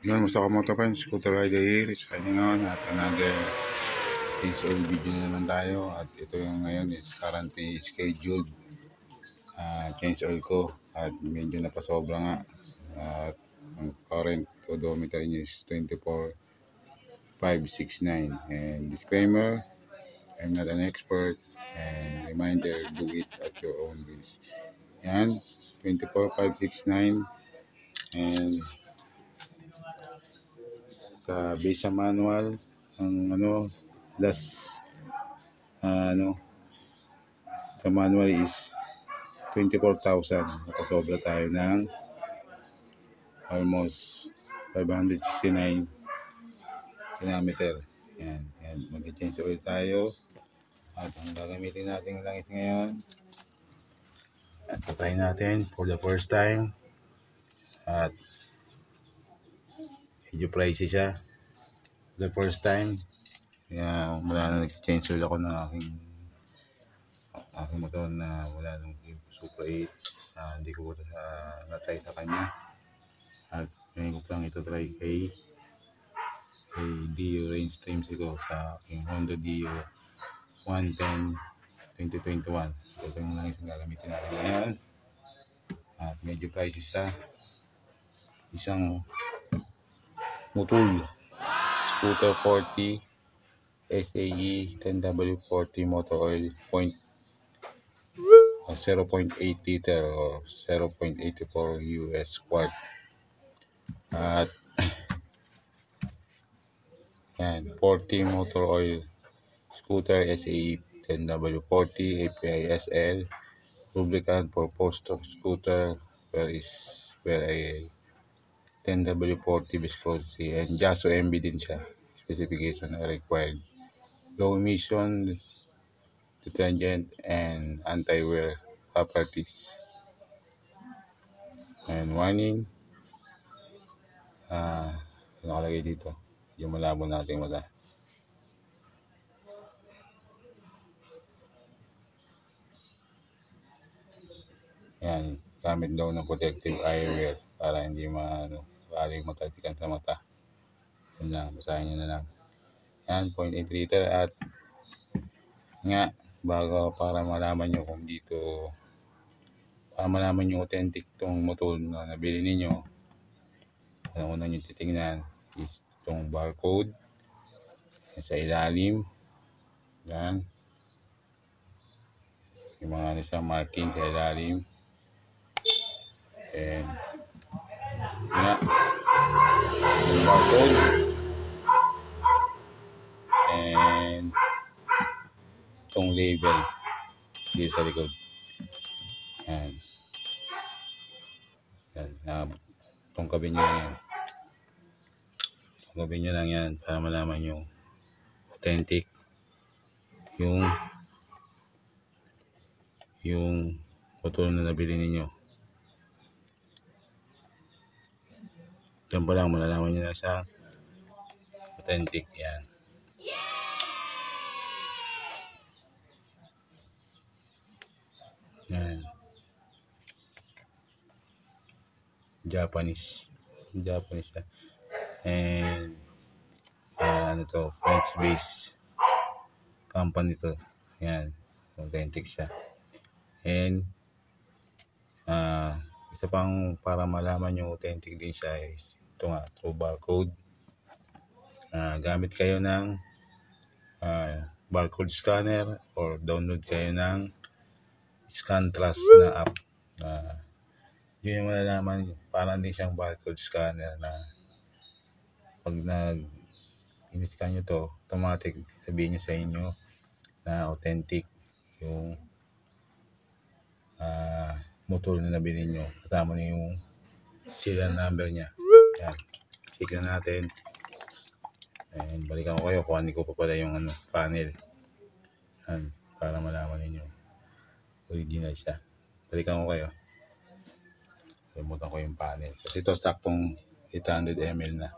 Yan, gusto ko mga kapan, Scooter Rider here is signing on at another PSL video na naman tayo. At ito yung ngayon is currently scheduled change oil ko at medyo napasobra nga. At ang current odometer niya is 24,569. And disclaimer, I'm not an expert, and reminder, do it at your own risk. Yan, 24,569. And sa base sa manual, ang last sa manual is 24,000. Nakasobra tayo ng almost 569 kilometer. Yan, mag-change oil tayo. At ang gagamitin natin langis ngayon, at patay natin for the first time. At medyo pricey siya for the first time. Kaya wala na nag-change oil ako ng aking motor na wala nang Supra 8. Hindi ko na-try sa kanya. At ngayon ko lang ito try kay Dio range streams ko sa aking Honda Dio 110 2021. Ito yung lang isang gagamitin natin ngayon. At medyo pricey sa isang Motul Scooter 40 SAE 10W40 motor oil 0.8 liter or 0.84 US quart. At yan, 40 motor oil Scooter SAE 10W40 API SL lubricant for post-stroke scooter where a 10W40 viscosity and JASO MB din siya. Specification are required. Low emission, detergent, and anti-wear properties. And warning, nakalagay dito. Yung malabo nating mata. Yan, gamit daw ng protective eyewear para hindi aling matatikan sa mata. Yan lang, basahin nyo na lang. Yan, 0.8 liter at nga, bago para malaman nyo kung dito, para malaman nyo authentic tong motor na nabili ninyo, ang una nyo titingnan is itong barcode sa ilalim. Yan. Yung mga siya marking sa ilalim. And nga, yung barcode. And itong label dito sa likod. Yan. Yan. Tungkabin nyo lang yan. Tungkabin nyo lang yan para malaman yung authentic yung motor na nabili ninyo. Diyan pa lang malalaman nyo na siya authentic. Yan. Yan. Japanese siya. And French based company to. Yan. Authentic siya. And isa pang para malaman yung authentic din siya is ito nga, through barcode. Gamit kayo ng barcode scanner or download kayo ng ScanTrust na app. Yun yung malalaman, parang din siyang barcode scanner na pag in-scan nyo to, automatic sabihin nyo sa inyo na authentic yung motor na nabili nyo. Kasama na yung serial number niya. Yan. Check na natin. And balikan ko kayo kung ano ko pa pala yung panel. Yan. Para malaman ninyo original siya. Balikan ko kayo. Limutan ko yung panel. Kasi ito saktong 800 ml na.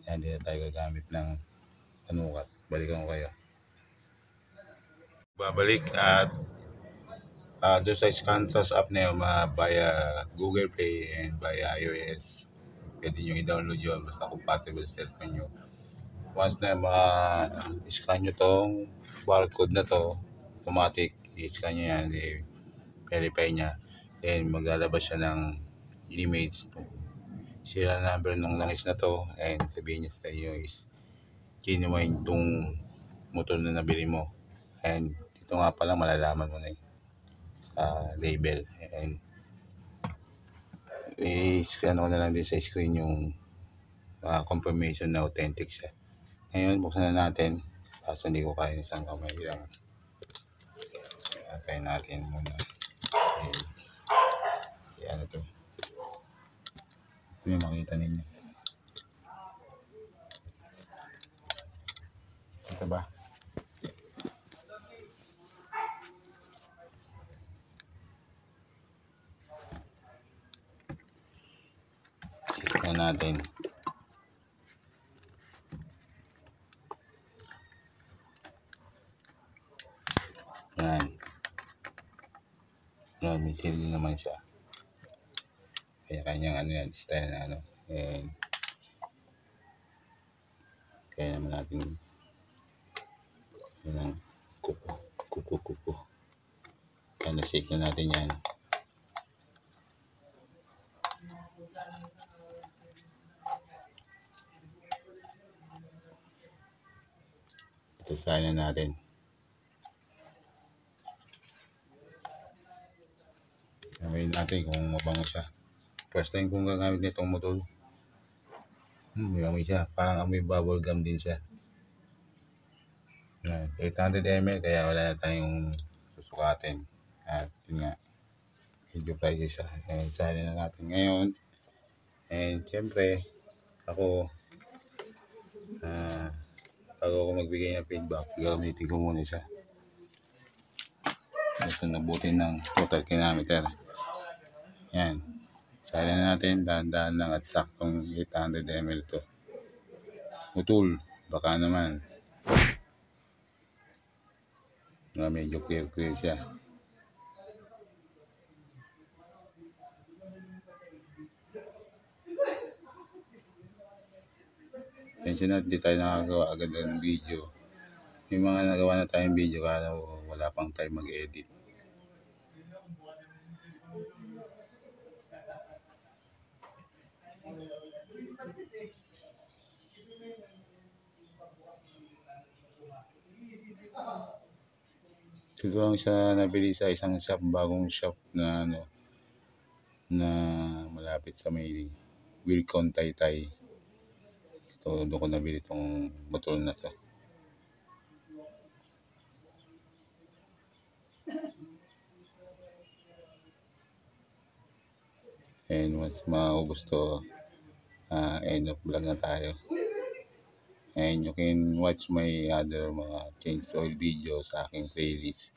Yan, hindi na tayo gagamit ng panukat. Balikan ko kayo. Babalik at Doon sa Scantrust app na yun, via Google Play and via iOS. Pwede nyo i-download yun basta compatible sa cellphone nyo. Once na ma-scan nyo tong barcode na to, automatic, i-scan nyo yan, i-verify niya. Then maglalabas siya ng image, serial number ng langis na to, and sabihin niya sa iyo is genuine itong motor na nabili mo. And dito nga pala malalaman mo na sa label. And i-scan ko na lang din sa screen yung confirmation na authentic siya. Ngayon, buksan na natin. Kaso hindi ko kaya isang kamay lang. Try natin muna. Ano to? Ito yung makita ninyo. Ito ba? Check na natin. Yan. May seal naman siya. Kaya kanyang ano yan, style na ano. And kaya naman natin yun ang kuko. Kaya na-shake na natin yan. Itasahin na natin. Gawin natin kung mabango siya. First time kong gagamit nitong motor. May amoy siya. Parang amoy bubble gum din siya. 800 ml kaya wala na tayong susukatin. At yun nga. Medyo pricey siya. And sali na natin ngayon. And syempre, ako bago ako magbigay ng feedback, gagamitin ko muna siya. Basta nabutin ng total kilometer. Yan. Sali na natin, dahan-dahan lang at saktong 800 ml to. Utul, baka naman. Medyo clear siya. Pension na, hindi tayo nakagawa agad ng video. May mga nagawa na tayong video kaya wala pang time mag-edit. Ito lang siya nabili sa isang shop, bagong shop na ano, na malapit sa may Wilcon, Taytay. Ito, doon ko nabili itong motor na to. And once maubos to, end of vlog na tayo. And you can watch my other mga change oil videos sa aking playlist.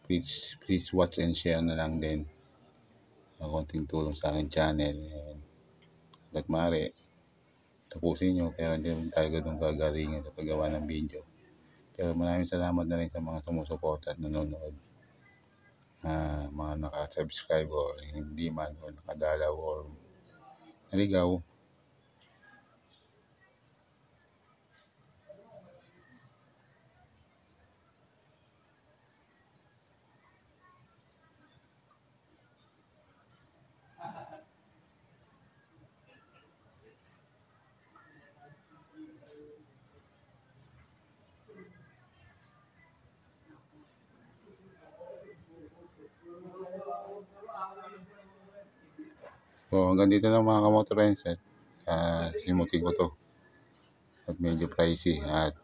Please watch and share na lang din. Konting tulong sa aking channel. And hanggat maaari, tapusin nyo. Pero hindi naman tayo ganun kagalingan sa paggawa ng video. Pero maraming salamat na rin sa mga sumusuporta at nanonood. Mga naka-subscribe or hindi man or nakadalaw or naligaw. So hanggang dito na mga kamotorens. Simutin ko to. At medyo pricey. At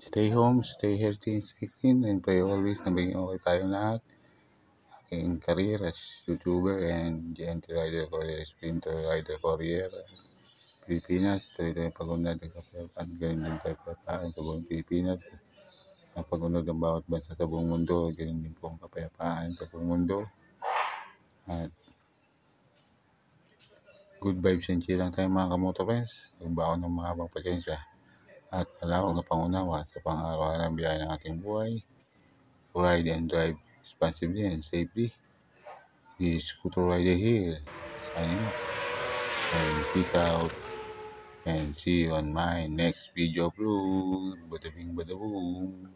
stay home, stay healthy, stay clean, and pray always na maging okay tayong lahat. Aking career as YouTuber and GNT Rider Courier, Sprinter Rider Courier, Pilipinas. Tuloy-tuloy pag-unod ng kapayapaan. Ganun din tayo kapayapaan sa buong Pilipinas. Ang pag-unod ng bawat bansa sa buong mundo. Ganun din po ang kapayapaan sa buong mundo. At good vibes and chill lang tayo mga kamotorens. Magbaon ng mahabang pasensya. at malawak na pangunawa sa pang-araw-araw ng biyahe ng ating buhay. Ride and drive responsibly and safely. This is Scooter Rider here, signing off. And peace out. And see you on my next video upload. Bada bing, bada boom.